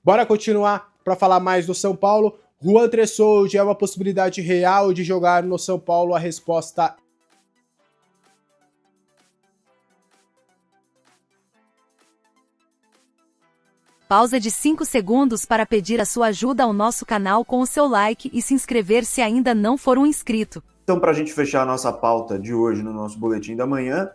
Bora continuar para falar mais do São Paulo. Juan Tressoldi é uma possibilidade real de jogar no São Paulo? A resposta Pausa de 5 segundos para pedir a sua ajuda ao nosso canal com o seu like e se inscrever se ainda não for um inscrito. Então, para a gente fechar a nossa pauta de hoje no nosso boletim da manhã,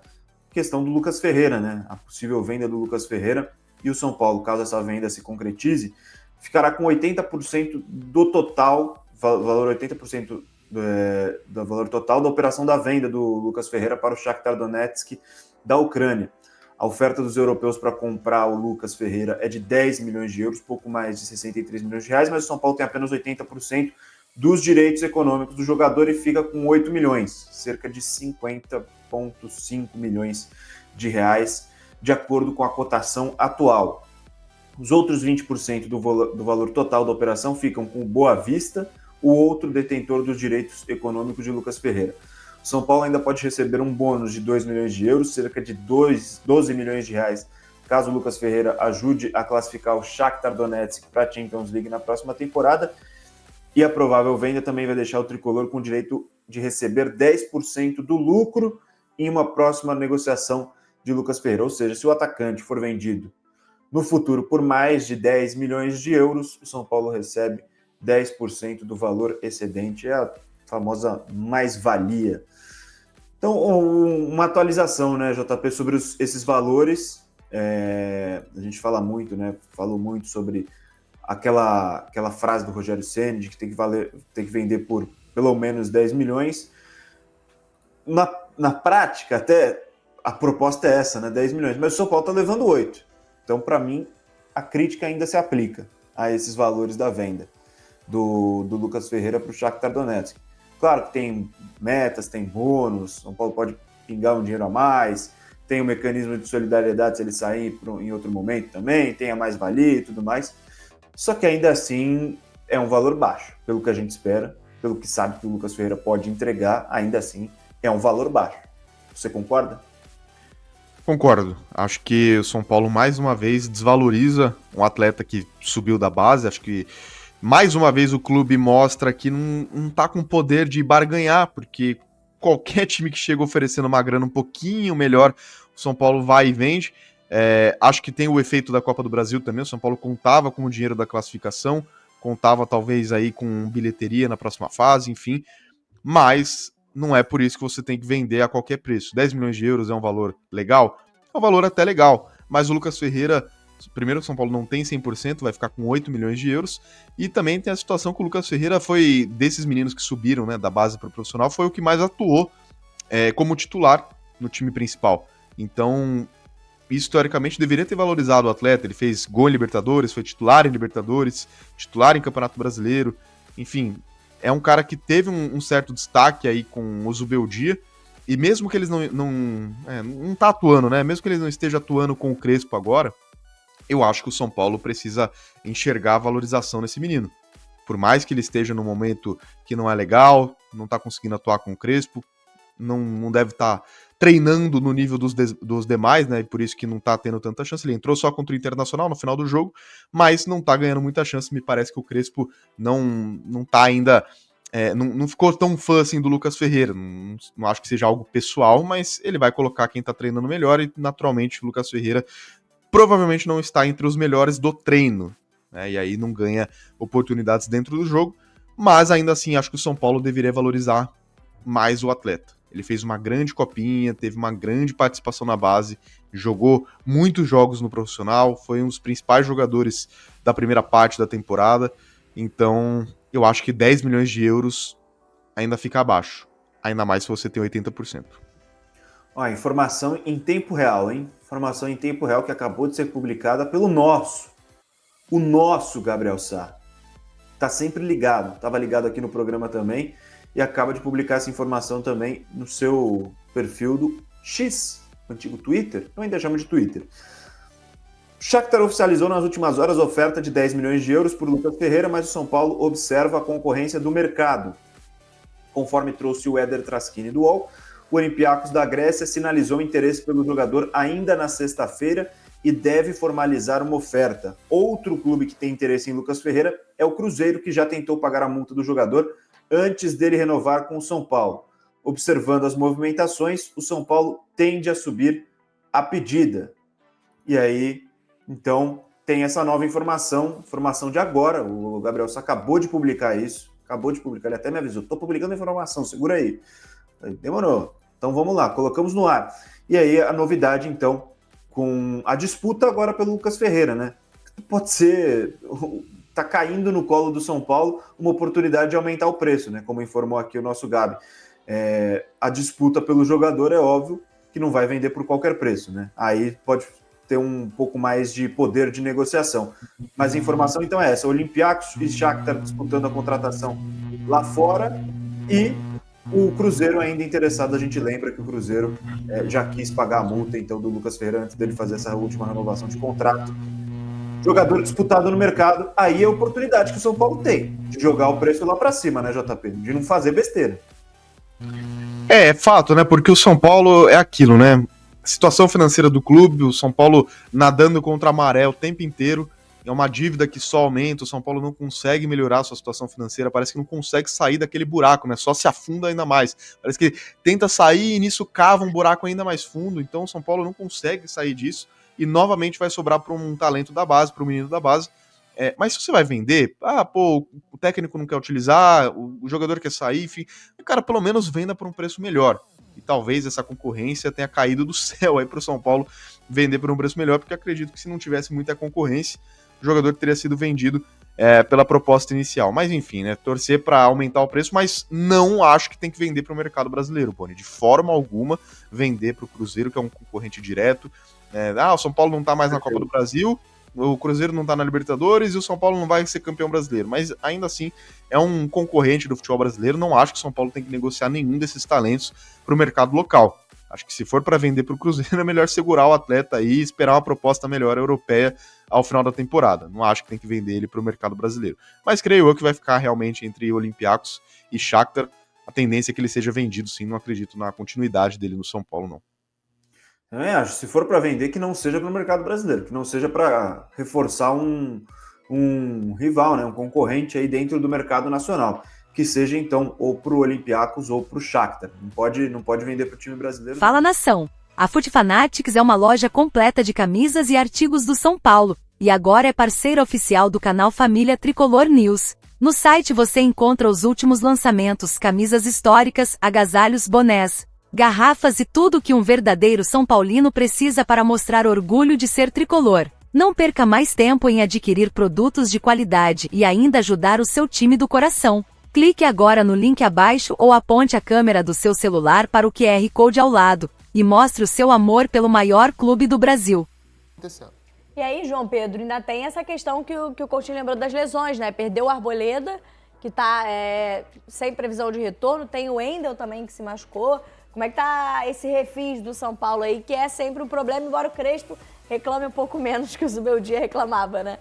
questão do Lucas Ferreira, né? A possível venda do Lucas Ferreira e o São Paulo, caso essa venda se concretize, ficará com 80% do total, valor 80% do valor total da operação da venda do Lucas Ferreira para o Shakhtar Donetsk da Ucrânia. A oferta dos europeus para comprar o Lucas Ferreira é de 10 milhões de euros, pouco mais de 63 milhões de reais, mas o São Paulo tem apenas 80% dos direitos econômicos do jogador e fica com 8 milhões, cerca de 50,5 milhões de reais, de acordo com a cotação atual. Os outros 20% do valor total da operação ficam com o Boa Vista, o outro detentor dos direitos econômicos de Lucas Ferreira. O São Paulo ainda pode receber um bônus de 2 milhões de euros, cerca de 12 milhões de reais, caso o Lucas Ferreira ajude a classificar o Shakhtar Donetsk para a Champions League na próxima temporada. E a provável venda também vai deixar o tricolor com o direito de receber 10% do lucro em uma próxima negociação de Lucas Ferreira. Ou seja, se o atacante for vendido no futuro por mais de 10 milhões de euros, o São Paulo recebe 10% do valor excedente, é a famosa mais-valia. Então, uma atualização, né, JP, sobre esses valores. A gente fala muito, né, falou muito sobre aquela frase do Rogério Ceni de que tem que vender por pelo menos 10 milhões. Na prática, até a proposta é essa, né, 10 milhões, mas o São Paulo está levando 8. Então, para mim, a crítica ainda se aplica a esses valores da venda do Lucas Ferreira para o Shakhtar Donetsk. Claro que tem metas, tem bônus, São Paulo pode pingar um dinheiro a mais, tem o mecanismo de solidariedade se ele sair em outro momento também, tem a mais-valia e tudo mais. Só que ainda assim é um valor baixo, pelo que a gente espera, pelo que sabe que o Lucas Ferreira pode entregar, ainda assim é um valor baixo. Você concorda? Concordo. Acho que o São Paulo mais uma vez desvaloriza um atleta que subiu da base. Acho que mais uma vez o clube mostra que não tá com poder de barganhar, porque qualquer time que chega oferecendo uma grana um pouquinho melhor, o São Paulo vai e vende. Acho que tem o efeito da Copa do Brasil também. O São Paulo contava com o dinheiro da classificação, contava talvez aí com bilheteria na próxima fase, enfim, mas não é por isso que você tem que vender a qualquer preço. 10 milhões de euros é um valor legal? É um valor até legal, mas o Lucas Ferreira, primeiro que o São Paulo não tem 100%, vai ficar com 8 milhões de euros, e também tem a situação que o Lucas Ferreira foi, desses meninos que subiram, né, da base para o profissional, foi o que mais atuou como titular no time principal. Então, isso teoricamente deveria ter valorizado o atleta. Ele fez gol em Libertadores, foi titular em Libertadores, titular em Campeonato Brasileiro, enfim, é um cara que teve um certo destaque aí com o Zubeldia, e mesmo que eles não tá atuando, né, mesmo que ele não esteja atuando com o Crespo agora, eu acho que o São Paulo precisa enxergar a valorização nesse menino. Por mais que ele esteja num momento que não é legal, não tá conseguindo atuar com o Crespo, não deve estar treinando no nível dos demais, né? E por isso que não tá tendo tanta chance. Ele entrou só contra o Internacional no final do jogo, mas não tá ganhando muita chance. Me parece que o Crespo não tá ainda... não ficou tão fã assim do Lucas Ferreira. Não acho que seja algo pessoal, mas ele vai colocar quem tá treinando melhor e, naturalmente, o Lucas Ferreira provavelmente não está entre os melhores do treino, né? E aí não ganha oportunidades dentro do jogo, mas ainda assim acho que o São Paulo deveria valorizar mais o atleta. Ele fez uma grande copinha, teve uma grande participação na base, jogou muitos jogos no profissional, foi um dos principais jogadores da primeira parte da temporada, então eu acho que 10 milhões de euros ainda fica abaixo, ainda mais se você tem 80%. Ó, informação em tempo real, hein? Informação em tempo real que acabou de ser publicada pelo o nosso Gabriel Sá. Tá sempre ligado, estava ligado aqui no programa também, e acaba de publicar essa informação também no seu perfil do X, antigo Twitter, eu ainda chamo de Twitter. O Shakhtar oficializou nas últimas horas a oferta de 10 milhões de euros por Lucas Ferreira, mas o São Paulo observa a concorrência do mercado. Conforme trouxe o Éder Traskini do UOL, o Olympiacos da Grécia sinalizou interesse pelo jogador ainda na sexta-feira e deve formalizar uma oferta. Outro clube que tem interesse em Lucas Ferreira é o Cruzeiro, que já tentou pagar a multa do jogador antes dele renovar com o São Paulo. Observando as movimentações, o São Paulo tende a subir a pedida. E aí, então, tem essa nova informação de agora. O Gabriel só acabou de publicar isso. Ele até me avisou. Estou publicando a informação, segura aí. Demorou. Então vamos lá, colocamos no ar. E aí a novidade, então, com a disputa agora pelo Lucas Ferreira, né? Pode ser, tá caindo no colo do São Paulo uma oportunidade de aumentar o preço, né? Como informou aqui o nosso Gabi. A disputa pelo jogador é óbvio que não vai vender por qualquer preço, né? Aí pode ter um pouco mais de poder de negociação. Mas a informação então é essa: Olympiacos e Shakhtar disputando a contratação lá fora, e o Cruzeiro ainda interessado. A gente lembra que o Cruzeiro já quis pagar a multa então do Lucas Ferreira antes dele fazer essa última renovação de contrato. Jogador disputado no mercado, aí é a oportunidade que o São Paulo tem de jogar o preço lá para cima, né, JP? De não fazer besteira. É fato, né? Porque o São Paulo é aquilo, né? Situação financeira do clube, o São Paulo nadando contra a maré o tempo inteiro, é uma dívida que só aumenta, o São Paulo não consegue melhorar a sua situação financeira, parece que não consegue sair daquele buraco, né? Só se afunda ainda mais. Parece que tenta sair e nisso cava um buraco ainda mais fundo, então o São Paulo não consegue sair disso e novamente vai sobrar para um talento da base, para um menino da base. Mas se você vai vender, o técnico não quer utilizar, o jogador quer sair, enfim, o cara pelo menos venda por um preço melhor. E talvez essa concorrência tenha caído do céu aí para o São Paulo vender por um preço melhor, porque acredito que se não tivesse muita concorrência, o jogador teria sido vendido pela proposta inicial. Mas enfim, né, torcer para aumentar o preço, mas não acho que tem que vender para o mercado brasileiro, Boni. De forma alguma, vender para o Cruzeiro, que é um concorrente direto. O São Paulo não está mais na Copa do Brasil, o Cruzeiro não está na Libertadores e o São Paulo não vai ser campeão brasileiro, mas ainda assim é um concorrente do futebol brasileiro. Não acho que o São Paulo tem que negociar nenhum desses talentos para o mercado local. Acho que se for para vender para o Cruzeiro é melhor segurar o atleta aí e esperar uma proposta melhor europeia ao final da temporada. Não acho que tem que vender ele para o mercado brasileiro. Mas creio eu que vai ficar realmente entre Olympiacos e Shakhtar. A tendência é que ele seja vendido sim, não acredito na continuidade dele no São Paulo não. Eu acho, se for para vender, que não seja para o mercado brasileiro, que não seja para reforçar um rival, né, um concorrente aí dentro do mercado nacional, que seja então ou para o Olympiacos ou para o Shakhtar. Não pode vender para o time brasileiro. Fala nação! A Foot Fanatics é uma loja completa de camisas e artigos do São Paulo, e agora é parceira oficial do canal Família Tricolor News. No site você encontra os últimos lançamentos, camisas históricas, agasalhos, bonés, garrafas e tudo que um verdadeiro São Paulino precisa para mostrar orgulho de ser tricolor. Não perca mais tempo em adquirir produtos de qualidade e ainda ajudar o seu time do coração. Clique agora no link abaixo ou aponte a câmera do seu celular para o QR Code ao lado e mostre o seu amor pelo maior clube do Brasil. E aí, João Pedro, ainda tem essa questão que o Coutinho lembrou das lesões, né? Perdeu o Arboleda, que está sem previsão de retorno, tem o Wendel também que se machucou. Como é que tá esse refis do São Paulo aí, que é sempre um problema, embora o Crespo reclame um pouco menos que o Zubeldia reclamava, né?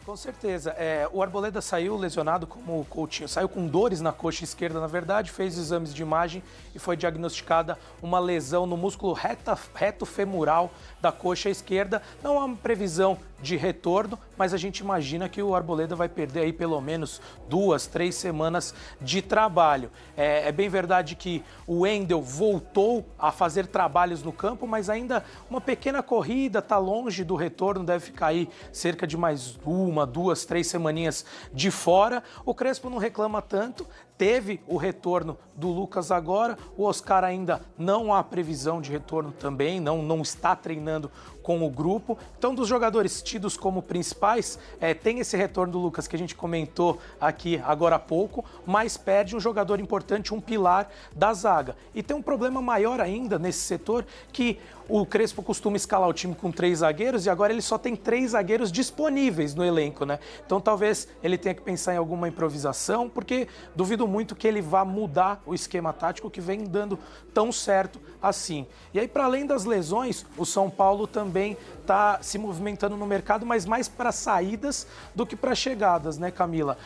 Com certeza. O Arboleda saiu lesionado como o Coutinho, saiu com dores na coxa esquerda, na verdade, fez exames de imagem e foi diagnosticada uma lesão no músculo reto femoral da coxa esquerda. Não há uma previsão de retorno, mas a gente imagina que o Arboleda vai perder aí pelo menos 2, 3 semanas de trabalho. É bem verdade que o Wendel voltou a fazer trabalhos no campo, mas ainda uma pequena corrida, tá longe do retorno, deve ficar aí cerca de mais 1, 2, 3 semaninhas de fora. O Crespo não reclama tanto, teve o retorno do Lucas agora, o Oscar ainda não há previsão de retorno também, não está treinando com o grupo. Então, dos jogadores tidos como principais, tem esse retorno do Lucas que a gente comentou aqui agora há pouco, mas perde um jogador importante, um pilar da zaga. E tem um problema maior ainda nesse setor, que o Crespo costuma escalar o time com 3 zagueiros e agora ele só tem 3 zagueiros disponíveis no elenco, né? Então talvez ele tenha que pensar em alguma improvisação, porque duvido muito que ele vá mudar o esquema tático que vem dando tão certo assim. E aí, para além das lesões, o São Paulo também está se movimentando no mercado, mas mais para saídas do que para chegadas, né, Camila?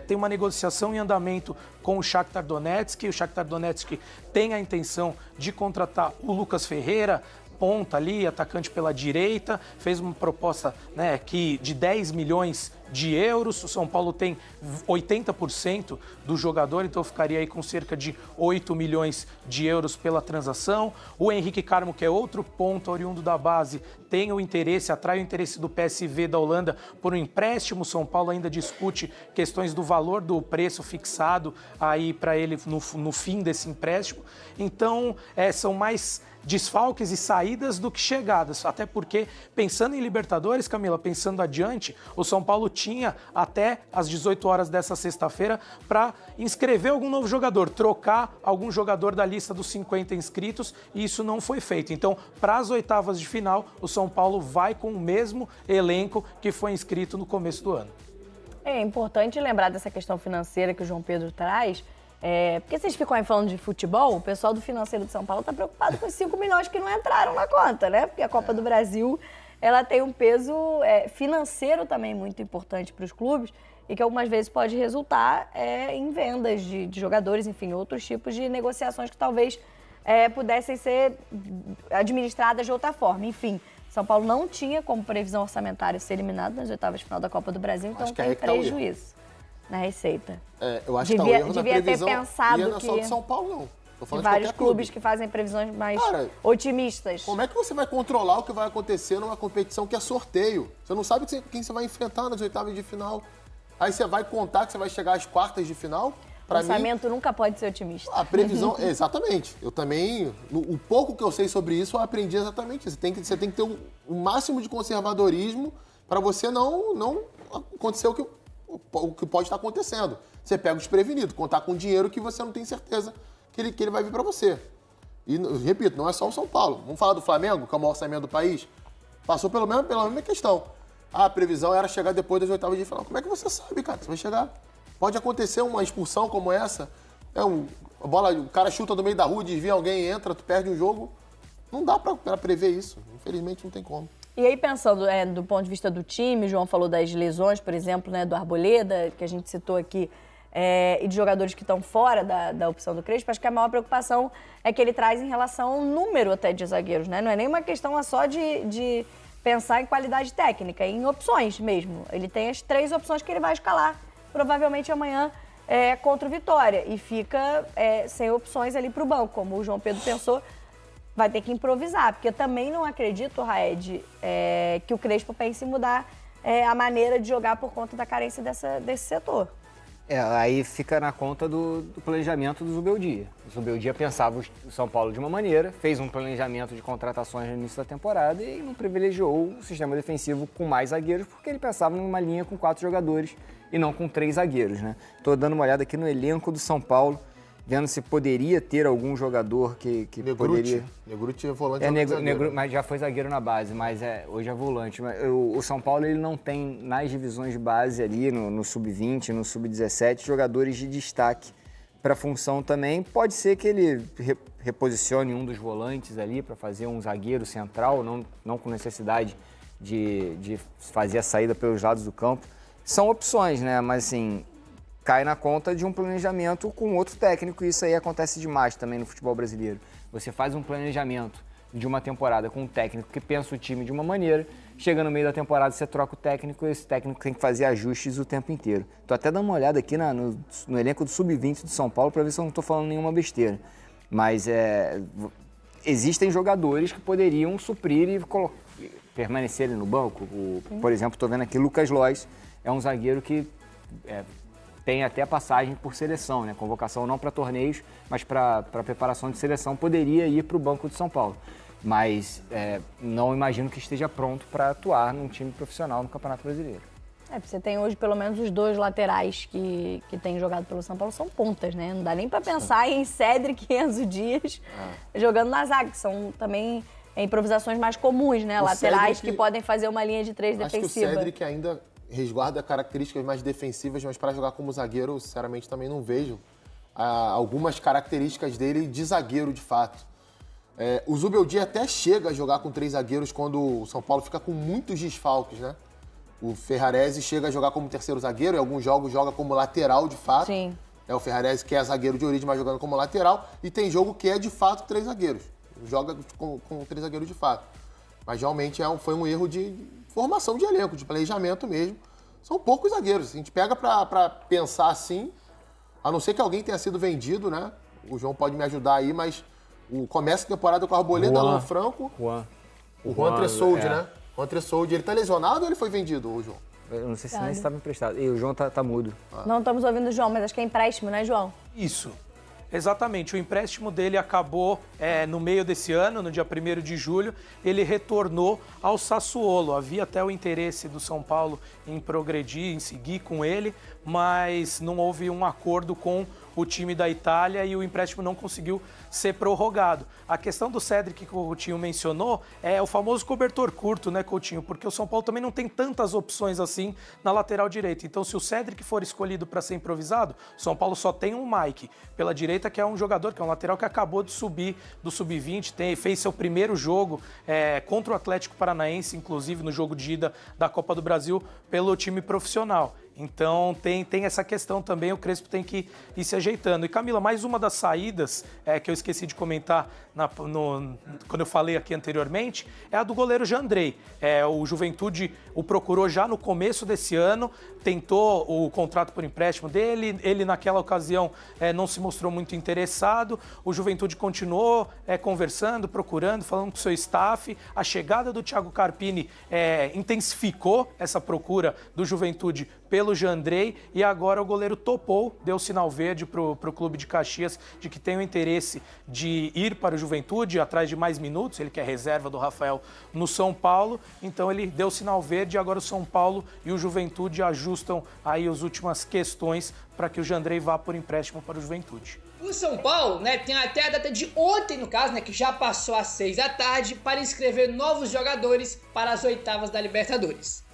Tem uma negociação em andamento com o Shakhtar Donetsk. O Shakhtar Donetsk tem a intenção de contratar o Lucas Ferreira. ponta ali, atacante pela direita, fez uma proposta, né, de 10 milhões de euros. O São Paulo tem 80% do jogador, então ficaria aí com cerca de 8 milhões de euros pela transação. O Henrique Carmo, que é outro ponto oriundo da base, tem o interesse, atrai o interesse do PSV da Holanda por um empréstimo. O São Paulo ainda discute questões do valor do preço fixado aí para ele no fim desse empréstimo. Então, são mais desfalques e saídas do que chegadas, até porque, pensando em Libertadores, Camila, pensando adiante, o São Paulo tinha até às 18 horas dessa sexta-feira para inscrever algum novo jogador, trocar algum jogador da lista dos 50 inscritos, e isso não foi feito. Então, para as oitavas de final, o São Paulo vai com o mesmo elenco que foi inscrito no começo do ano. É importante lembrar dessa questão financeira que o João Pedro traz, porque vocês ficam aí falando de futebol, o pessoal do financeiro de São Paulo está preocupado com os 5 milhões que não entraram na conta, né? Porque a Copa do Brasil, ela tem um peso financeiro também muito importante para os clubes e que algumas vezes pode resultar em vendas de jogadores, enfim, outros tipos de negociações que talvez pudessem ser administradas de outra forma. Enfim, São Paulo não tinha como previsão orçamentária ser eliminado nas oitavas de final da Copa do Brasil, então tem prejuízo na receita. Eu acho que tá o erro na previsão, ter pensado e não é só que de São Paulo, não. Tô falando de vários qualquer clubes clube que fazem previsões mais otimistas. Como é que você vai controlar o que vai acontecer numa competição que é sorteio? Você não sabe quem você vai enfrentar nas oitavas de final. Aí você vai contar que você vai chegar às quartas de final? O orçamento nunca pode ser otimista. A previsão, exatamente. Eu também, o pouco que eu sei sobre isso, eu aprendi exatamente isso. Você tem que ter o máximo de conservadorismo para você não acontecer o que pode estar acontecendo. Você pega o desprevenido, contar com dinheiro que você não tem certeza que ele vai vir para você. E, repito, não é só o São Paulo. Vamos falar do Flamengo, que é o maior orçamento do país? Passou pela mesma questão. A previsão era chegar depois das oitavas de final. Como é que você sabe, cara? Você vai chegar. Pode acontecer uma expulsão como essa. A bola, o cara chuta do meio da rua, desvia alguém, entra, tu perde um jogo. Não dá para prever isso. Infelizmente não tem como. E aí, pensando do ponto de vista do time, o João falou das lesões, por exemplo, né, do Arboleda, que a gente citou aqui, e de jogadores que estão fora da opção do Crespo, acho que a maior preocupação é que ele traz em relação ao número até de zagueiros, né? Não é nem uma questão só de pensar em qualidade técnica, em opções mesmo. Ele tem as 3 opções que ele vai escalar, provavelmente amanhã, contra o Vitória, e fica sem opções ali para o banco, como o João Pedro pensou. Vai ter que improvisar, porque eu também não acredito, Raed, que o Crespo pense em mudar a maneira de jogar por conta da carência desse setor. Aí fica na conta do planejamento do Zubeldia. O Zubeldia pensava o São Paulo de uma maneira, fez um planejamento de contratações no início da temporada e não privilegiou o sistema defensivo com mais zagueiros, porque ele pensava numa linha com 4 jogadores e não com 3 zagueiros, né? Estou dando uma olhada aqui no elenco do São Paulo, vendo se poderia ter algum jogador que poderia... Negruti é volante. Mas já foi zagueiro na base, mas hoje é volante. O São Paulo ele não tem nas divisões de base ali, no sub-20, no sub-17, jogadores de destaque para a função também. Pode ser que ele reposicione um dos volantes ali para fazer um zagueiro central, não com necessidade de fazer a saída pelos lados do campo. São opções, né? Mas assim... cai na conta de um planejamento com outro técnico, e isso aí acontece demais também no futebol brasileiro. Você faz um planejamento de uma temporada com um técnico que pensa o time de uma maneira, chega no meio da temporada, você troca o técnico e esse técnico tem que fazer ajustes o tempo inteiro. Tô até dando uma olhada aqui no elenco do Sub-20 do São Paulo para ver se eu não estou falando nenhuma besteira. Mas existem jogadores que poderiam suprir e permanecerem no banco. Por exemplo, estou vendo aqui Lucas Lois, é um zagueiro que... tem até passagem por seleção, né? Convocação não para torneios, mas para preparação de seleção, poderia ir para o banco de São Paulo. Mas não imagino que esteja pronto para atuar num time profissional no Campeonato Brasileiro. Você tem hoje pelo menos os 2 laterais que têm jogado pelo São Paulo, são pontas, né? Não dá nem para pensar em Cédric e Enzo Dias jogando na zaga, que são também improvisações mais comuns, né? Laterais que podem fazer uma linha de 3 defensiva. Acho que o Cédric ainda... resguarda características mais defensivas, mas para jogar como zagueiro, sinceramente, também não vejo algumas características dele de zagueiro, de fato. O Zubeldia até chega a jogar com 3 zagueiros quando o São Paulo fica com muitos desfalques, né? O Ferrarese chega a jogar como terceiro zagueiro, em alguns jogos joga como lateral, de fato. Sim. O Ferrarese que é zagueiro de origem, mas jogando como lateral. E tem jogo que é, de fato, 3 zagueiros. joga com 3 zagueiros de fato. Mas realmente foi um erro de formação de elenco, de planejamento mesmo. São poucos zagueiros. A gente pega pra pensar assim, a não ser que alguém tenha sido vendido, né? O João pode me ajudar aí, mas o começo da temporada com a Arboleda, Alan Franco. O Juan Tressoldi, né? O Juan Tressoldi, ele tá lesionado ou ele foi vendido, o João? Eu não sei se nem estava emprestado. E o João tá mudo. Não estamos ouvindo o João, mas acho que é empréstimo, né, João? Isso. Exatamente, o empréstimo dele acabou no meio desse ano, no dia 1º de julho, ele retornou ao Sassuolo. Havia até o interesse do São Paulo em progredir, em seguir com ele, mas não houve um acordo com o time da Itália e o empréstimo não conseguiu ser prorrogado. A questão do Cédric que o Coutinho mencionou é o famoso cobertor curto, né, Coutinho? Porque o São Paulo também não tem tantas opções assim na lateral direita. Então, se o Cédric for escolhido para ser improvisado, o São Paulo só tem o Mike pela direita, que é um jogador, que é um lateral que acabou de subir do Sub-20, fez seu primeiro jogo contra o Atlético Paranaense, inclusive no jogo de ida da Copa do Brasil, pelo time profissional. Então tem essa questão também, o Crespo tem que ir se ajeitando. E Camila, mais uma das saídas que eu esqueci de comentar quando eu falei aqui anteriormente, é a do goleiro Jandrei. O Juventude o procurou já no começo desse ano, tentou o contrato por empréstimo dele, ele naquela ocasião não se mostrou muito interessado, o Juventude continuou conversando, procurando, falando com o seu staff. A chegada do Thiago Carpini intensificou essa procura do Juventude pelo Jandrei, e agora o goleiro topou, deu sinal verde para o clube de Caxias de que tem o interesse de ir para o Juventude, atrás de mais minutos. Ele quer reserva do Rafael no São Paulo, então ele deu sinal verde, e agora o São Paulo e o Juventude ajustam aí as últimas questões para que o Jandrei vá por empréstimo para o Juventude. O São Paulo, né, tem até a data de ontem, no caso, né, que já passou às 6 da tarde, para inscrever novos jogadores para as oitavas da Libertadores.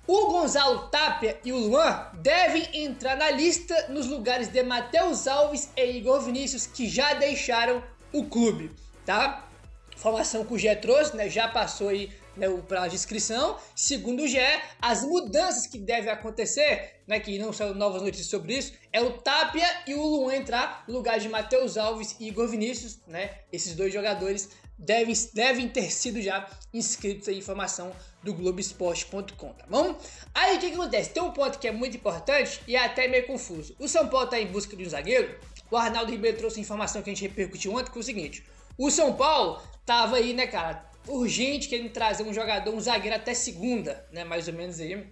O Gonzalo Tapia e o Luan devem entrar na lista nos lugares de Matheus Alves e Igor Vinícius, que já deixaram o clube, tá? Informação que o GE trouxe, né, já passou aí, né, o prazo de inscrição. Segundo o GE, as mudanças que devem acontecer, né, que não são novas notícias sobre isso, é o Tapia e o Luan entrar no lugar de Matheus Alves e Igor Vinícius, né? Esses dois jogadores devem ter sido já inscritos aí, informação do Globoesporte.com, tá bom? Aí o que acontece? Tem um ponto que é muito importante e é até meio confuso. O São Paulo tá em busca de um zagueiro. O Arnaldo Ribeiro trouxe informação que a gente repercutiu ontem, que é o seguinte: o São Paulo tava aí, né, cara, urgente, querendo trazer um jogador, um zagueiro até segunda, né, mais ou menos aí,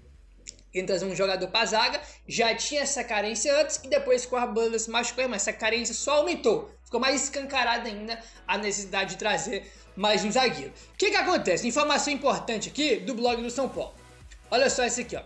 querendo trazer um jogador pra zaga. Já tinha essa carência antes, e depois com a Arboleda se machucou, mas essa carência só aumentou. Ficou mais escancarada ainda a necessidade de trazer mais um zagueiro. O que acontece? Informação importante aqui do blog do São Paulo. Olha só esse aqui, ó.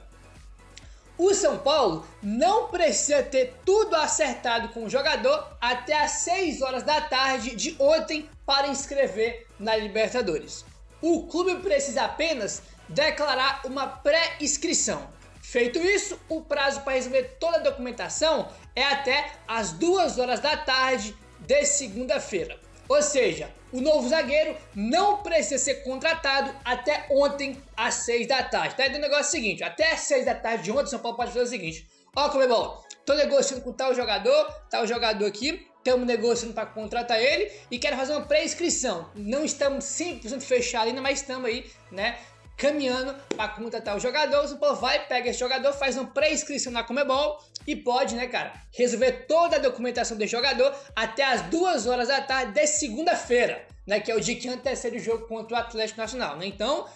O São Paulo não precisa ter tudo acertado com o jogador até às 6 horas da tarde de ontem para inscrever na Libertadores. O clube precisa apenas declarar uma pré-inscrição. Feito isso, o prazo para resolver toda a documentação é até às 2 horas da tarde de segunda-feira. Ou seja, o novo zagueiro não precisa ser contratado até ontem às 6 da tarde. Tá? Então o negócio é o seguinte: até às 6 da tarde de ontem, o São Paulo pode fazer o seguinte: ó, como é bom, tô negociando com tal jogador aqui, estamos negociando para contratar ele e quero fazer uma pré-inscrição. Não estamos 100% fechados ainda, mas estamos aí, né, caminhando para contratar o jogador. O São Paulo vai, pega esse jogador, faz uma pré-inscrição na Comebol e pode, né, cara, resolver toda a documentação desse jogador até as 2 horas da tarde de segunda-feira, né, que é o dia que antecede o jogo contra o Atlético Nacional, né? Então, o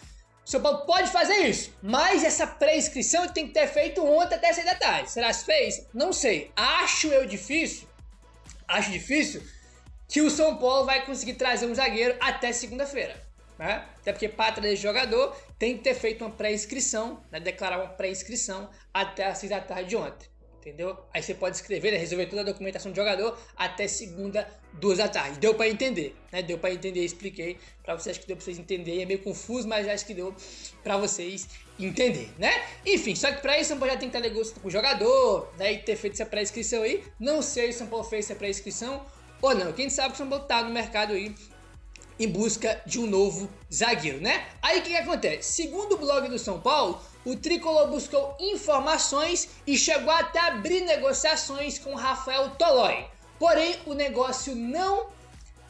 São Paulo pode fazer isso, mas essa pré-inscrição tem que ter feito ontem até 6 da tarde. Será que fez? Não sei. Acho difícil que o São Paulo vai conseguir trazer um zagueiro até segunda-feira, né? Até porque para trazer jogador tem que ter feito uma pré-inscrição, né? Declarar uma pré-inscrição até as 6 da tarde de ontem, entendeu? Aí você pode escrever, né? Resolver toda a documentação do jogador até segunda, 2 da tarde. Deu para entender, né? Deu para entender, expliquei para vocês, acho que deu para vocês entenderem. É meio confuso, mas acho que deu para vocês entender, né? Enfim, só que para isso o São Paulo já tem que estar negociando com o jogador, né? E ter feito essa pré-inscrição aí. Não sei se o São Paulo fez essa pré-inscrição ou não. Quem sabe que o São Paulo tá no mercado aí em busca de um novo zagueiro, né? Aí o que acontece? Segundo o blog do São Paulo, o Tricolor buscou informações e chegou até a abrir negociações com Rafael Tolói. Porém, o negócio não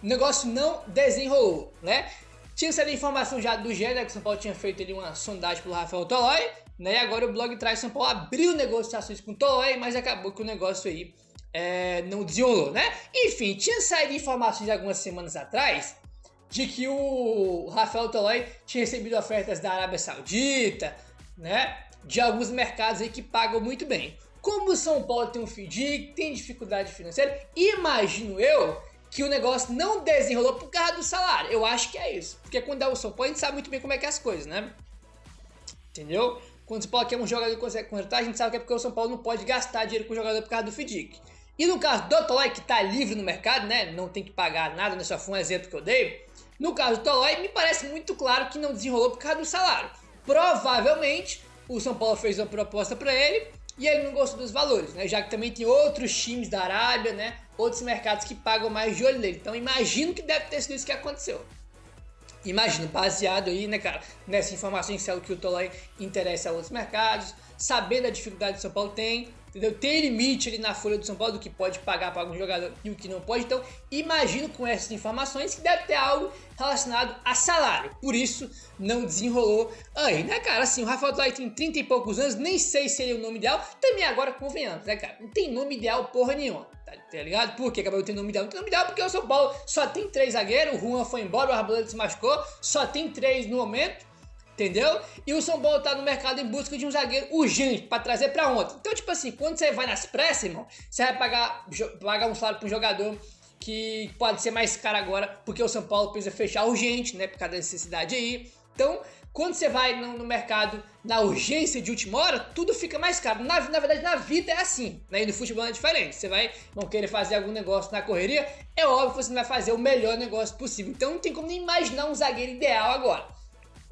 o negócio não desenrolou, né? Tinha saído informação já do GE, né, que o São Paulo tinha feito ali uma sondagem pelo Rafael Tolói, né? E agora o blog traz São Paulo abriu negociações com o Tolói, mas acabou que o negócio aí não desenrolou, né? Enfim, tinha saído informações algumas semanas atrás de que o Rafael Tolói tinha recebido ofertas da Arábia Saudita, né? De alguns mercados aí que pagam muito bem. Como o São Paulo tem um FDIC, tem dificuldade financeira, imagino eu que o negócio não desenrolou por causa do salário. Eu acho que é isso. Porque quando é o São Paulo, a gente sabe muito bem como é que é as coisas, né? Entendeu? Quando o São Paulo quer um jogador que consegue contratar, a gente sabe que é porque o São Paulo não pode gastar dinheiro com o jogador por causa do FDIC. E no caso do Tolói, que tá livre no mercado, né? Não tem que pagar nada, né? Só foi um exemplo que eu dei. No caso do Tolói, me parece muito claro que não desenrolou por causa do salário. Provavelmente, o São Paulo fez uma proposta para ele e ele não gostou dos valores, né? Já que também tem outros times da Arábia, né? Outros mercados que pagam mais de olho nele. Então, imagino que deve ter sido isso que aconteceu. Imagino, baseado aí, né, cara, nessa informação inicial que o Tolói interessa a outros mercados, sabendo a dificuldade que o São Paulo tem, entendeu? Tem limite ali na folha do São Paulo do que pode pagar para algum jogador e o que não pode. Então, imagino com essas informações que deve ter algo relacionado a salário. Por isso, não desenrolou aí, né, cara? Assim, o Rafael Tolói tem 30 e poucos anos, nem sei se ele é o nome ideal. Também agora convenhamos, né, cara? Não tem nome ideal porra nenhuma. Tá ligado? Por que acabou tendo nome ideal? Não tem nome ideal porque o São Paulo só tem 3 zagueiros, o Juan foi embora, o Arboleda se machucou, só tem 3 no momento, entendeu? E o São Paulo tá no mercado em busca de um zagueiro urgente pra trazer pra ontem. Então, tipo assim, quando você vai nas pressas, irmão, você vai pagar um salário pra um jogador que pode ser mais caro agora, porque o São Paulo precisa fechar urgente, né, por causa da necessidade aí. Então, quando você vai no mercado na urgência de última hora, tudo fica mais caro. Na verdade, na vida é assim, né? E no futebol é diferente. Você vão querer fazer algum negócio na correria, é óbvio que você não vai fazer o melhor negócio possível. Então não tem como nem imaginar um zagueiro ideal agora.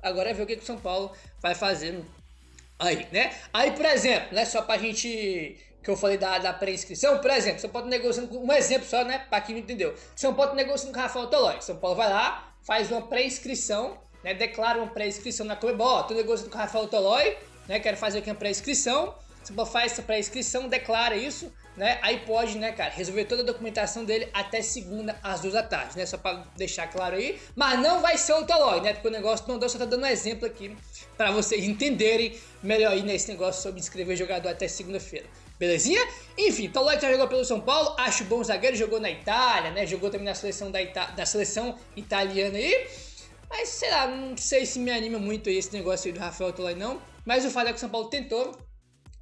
Agora é ver o que o São Paulo vai fazer aí, né? Aí, por exemplo, né? Só pra gente... Que eu falei da pré-inscrição, por exemplo, São Paulo negociando com... Um exemplo só, né? Pra quem não entendeu. São Paulo negociando com o Rafael Tolói. São Paulo vai lá, faz uma pré-inscrição, né, declara uma pré-inscrição na Comebol. Tô negociando com o Rafael Tolói, né, quero fazer aqui uma pré-inscrição. Você faz essa pré-inscrição, declara isso, né, aí pode, né, cara, resolver toda a documentação dele até segunda às 2 da tarde, né, só pra deixar claro aí. Mas não vai ser o Tolói, né, porque o negócio não deu, só tá dando um exemplo aqui pra vocês entenderem melhor aí nesse negócio sobre inscrever jogador até segunda-feira. Belezinha? Enfim, Tolói já jogou pelo São Paulo, acho bom zagueiro, jogou na Itália, né, jogou também na seleção da seleção italiana aí. Mas, sei lá, não sei se me anima muito esse negócio aí do Rafael Tolói não. Mas o fato é que o São Paulo tentou,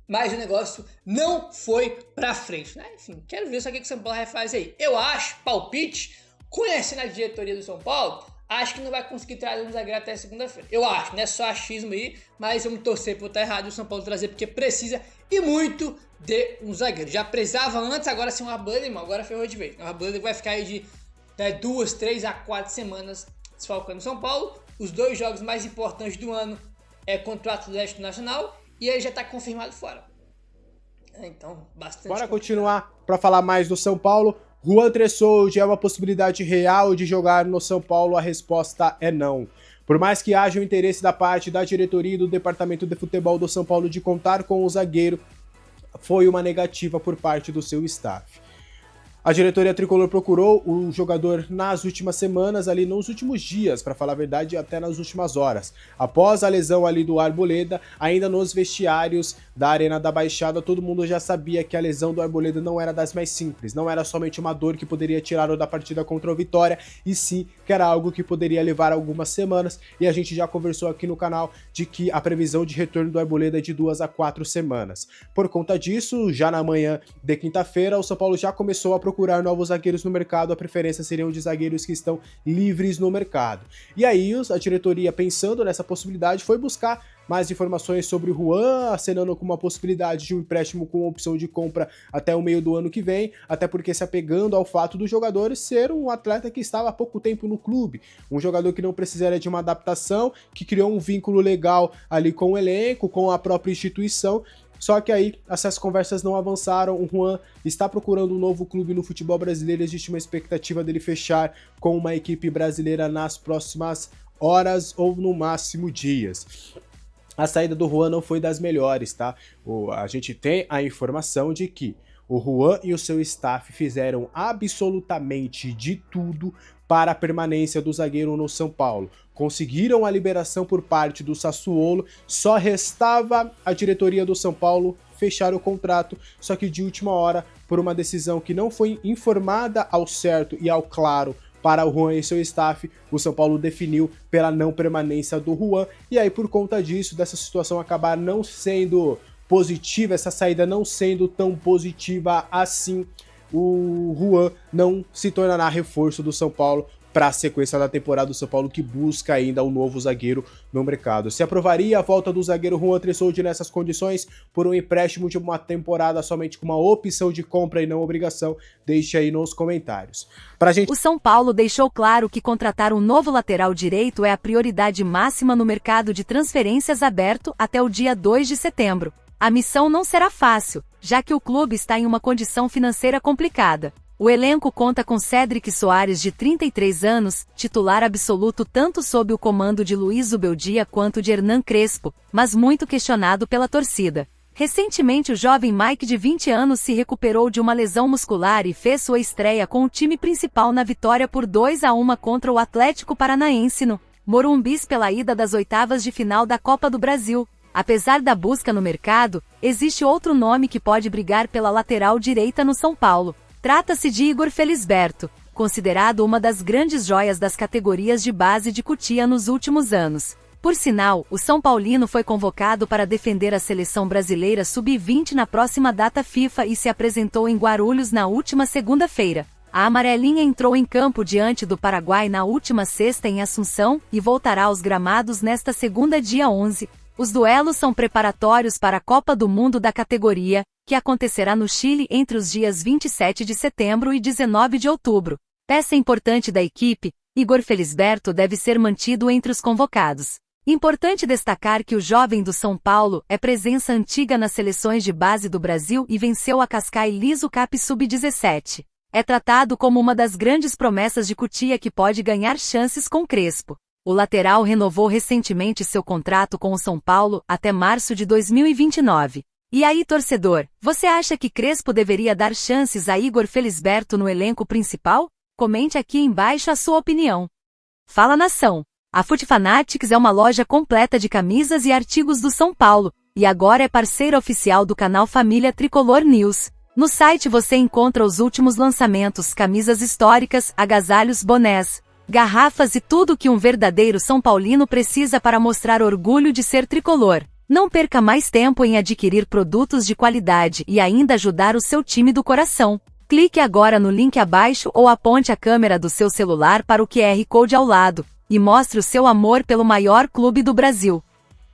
mas o negócio não foi pra frente, né? Enfim, quero ver só o que o São Paulo vai fazer aí. Eu acho, palpite, conhecendo a diretoria do São Paulo, acho que não vai conseguir trazer um zagueiro até segunda-feira. Eu acho, não é só achismo aí, mas vamos torcer por estar errado e o São Paulo trazer, porque precisa e muito de um zagueiro. Já precisava antes, agora sem um Arboleda, irmão, agora ferrou de vez. O Arboleda vai ficar aí de 2, 3 a 4 semanas desfalcando São Paulo. Os 2 jogos mais importantes do ano é contra o Atlético Nacional e ele já tá confirmado fora. Então, bastante. Bora continuar para falar mais do São Paulo. Juan Tressoldi é uma possibilidade real de jogar no São Paulo? A resposta é não. Por mais que haja o interesse da parte da diretoria e do departamento de futebol do São Paulo de contar com o zagueiro, foi uma negativa por parte do seu staff. A diretoria tricolor procurou o jogador nas últimas semanas, ali nos últimos dias, para falar a verdade, até nas últimas horas. Após a lesão ali do Arboleda, ainda nos vestiários da Arena da Baixada, todo mundo já sabia que a lesão do Arboleda não era das mais simples, não era somente uma dor que poderia tirá-lo da partida contra o Vitória, e sim que era algo que poderia levar algumas semanas, e a gente já conversou aqui no canal de que a previsão de retorno do Arboleda é de 2 a 4 semanas. Por conta disso, já na manhã de quinta-feira, o São Paulo já começou a procurar novos zagueiros no mercado. A preferência seriam de zagueiros que estão livres no mercado. E aí a diretoria, pensando nessa possibilidade, foi buscar mais informações sobre o Juan, acenando com uma possibilidade de um empréstimo com opção de compra até o meio do ano que vem, até porque se apegando ao fato do jogador ser um atleta que estava há pouco tempo no clube, um jogador que não precisaria de uma adaptação, que criou um vínculo legal ali com o elenco, com a própria instituição. Só que aí essas conversas não avançaram. O Juan está procurando um novo clube no futebol brasileiro. Existe uma expectativa dele fechar com uma equipe brasileira nas próximas horas ou no máximo dias. A saída do Juan não foi das melhores, tá? A gente tem a informação de que o Juan e o seu staff fizeram absolutamente de tudo para a permanência do zagueiro no São Paulo. Conseguiram a liberação por parte do Sassuolo, só restava a diretoria do São Paulo fechar o contrato, só que de última hora, por uma decisão que não foi informada ao certo e ao claro para o Juan e seu staff, o São Paulo definiu pela não permanência do Juan, e aí por conta disso, dessa situação acabar não sendo positiva, essa saída não sendo tão positiva assim, o Juan não se tornará reforço do São Paulo para a sequência da temporada do São Paulo, que busca ainda um novo zagueiro no mercado. Se aprovaria a volta do zagueiro Juan Tressoldi nessas condições por um empréstimo de uma temporada somente com uma opção de compra e não obrigação? Deixe aí nos comentários. O São Paulo deixou claro que contratar um novo lateral direito é a prioridade máxima no mercado de transferências aberto até o dia 2 de setembro. A missão não será fácil, já que o clube está em uma condição financeira complicada. O elenco conta com Cédric Soares, de 33 anos, titular absoluto tanto sob o comando de Luiz Zubeldia quanto de Hernan Crespo, mas muito questionado pela torcida. Recentemente o jovem Mike, de 20 anos, se recuperou de uma lesão muscular e fez sua estreia com o time principal na vitória por 2-1 contra o Atlético Paranaense no Morumbi pela ida das oitavas de final da Copa do Brasil. Apesar da busca no mercado, existe outro nome que pode brigar pela lateral direita no São Paulo. Trata-se de Igor Felisberto, considerado uma das grandes joias das categorias de base de Cotia nos últimos anos. Por sinal, o São Paulino foi convocado para defender a seleção brasileira sub-20 na próxima data FIFA e se apresentou em Guarulhos na última segunda-feira. A amarelinha entrou em campo diante do Paraguai na última sexta em Assunção e voltará aos gramados nesta segunda, dia 11. Os duelos são preparatórios para a Copa do Mundo da categoria, que acontecerá no Chile entre os dias 27 de setembro e 19 de outubro. Peça importante da equipe, Igor Felisberto deve ser mantido entre os convocados. Importante destacar que o jovem do São Paulo é presença antiga nas seleções de base do Brasil e venceu a Cascai Liso Cup Sub-17. É tratado como uma das grandes promessas de Cotia que pode ganhar chances com Crespo. O lateral renovou recentemente seu contrato com o São Paulo até março de 2029. E aí, torcedor, você acha que Crespo deveria dar chances a Igor Felisberto no elenco principal? Comente aqui embaixo a sua opinião. Fala, nação! A Fut Fanatics é uma loja completa de camisas e artigos do São Paulo, e agora é parceira oficial do canal Família Tricolor News. No site você encontra os últimos lançamentos, camisas históricas, agasalhos, bonés, garrafas e tudo que um verdadeiro São Paulino precisa para mostrar orgulho de ser tricolor. Não perca mais tempo em adquirir produtos de qualidade e ainda ajudar o seu time do coração. Clique agora no link abaixo ou aponte a câmera do seu celular para o QR Code ao lado e mostre o seu amor pelo maior clube do Brasil.